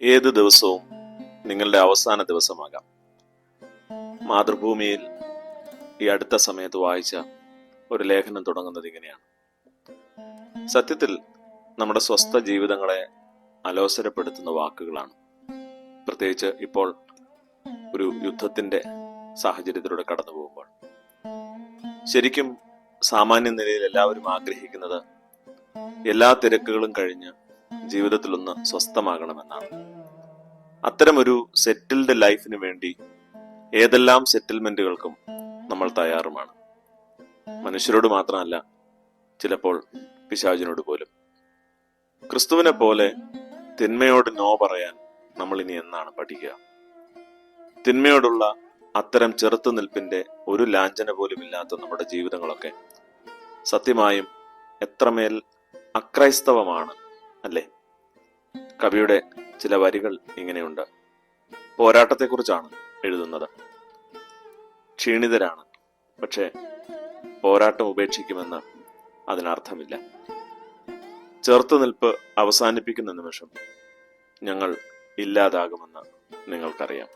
ഏത് ദിവസവും നിങ്ങളുടെ അവസാന ദിവസമാകാം. മാതൃഭൂമിയിൽ ഈ അടുത്ത സമയത്ത് വായിച്ച ഒരു ലേഖനം തുടങ്ങുന്നത് ഇങ്ങനെയാണ്: സത്യത്തിൽ നമ്മുടെ സ്വസ്ഥ ജീവിതങ്ങളെ അലോസരപ്പെടുത്തുന്ന വാക്കുകളാണ്. പ്രത്യേകിച്ച് ഇപ്പോൾ ഒരു യുദ്ധത്തിന്റെ സാഹചര്യത്തിലൂടെ കടന്നു പോകുമ്പോൾ ശരിക്കും സാമാന്യ നിലയിൽ എല്ലാവരും ആഗ്രഹിക്കുന്നത് എല്ലാ തിരക്കുകളും കഴിഞ്ഞ് ജീവിതത്തിലൊന്ന് സ്വസ്ഥമാകണമെന്നാണ്. അത്തരമൊരു സെറ്റിൽഡ് ലൈഫിന് വേണ്ടി ഏതെല്ലാം സെറ്റിൽമെന്റുകൾക്കും നമ്മൾ തയ്യാറുമാണ്. മനുഷ്യരോട് മാത്രമല്ല, ചിലപ്പോൾ പിശാചിനോട് പോലും. ക്രിസ്തുവിനെ പോലെ തിന്മയോട് നോ പറയാൻ നമ്മൾ ഇനി എന്നാണ് പഠിക്കുക? തിന്മയോടുള്ള അത്തരം ചെറുത്തുനിൽപ്പിന്റെ ഒരു ലാഞ്ചന പോലും ഇല്ലാത്ത നമ്മുടെ ജീവിതങ്ങളൊക്കെ സത്യമായും എത്രമേൽ അക്രൈസ്തവമാണ് അല്ലേ? കവിയുടെ ചില വരികൾ ഇങ്ങനെയുണ്ട്. പോരാട്ടത്തെക്കുറിച്ചാണ് എഴുതുന്നത്. ക്ഷീണിതരാണ്, പക്ഷേ പോരാട്ടം ഉപേക്ഷിക്കുമെന്ന് അതിനർത്ഥമില്ല. ചെറുത്തുനിൽപ്പ് അവസാനിപ്പിക്കുന്ന നിമിഷം ഞങ്ങൾ ഇല്ലാതാകുമെന്ന് നിങ്ങൾക്കറിയാം.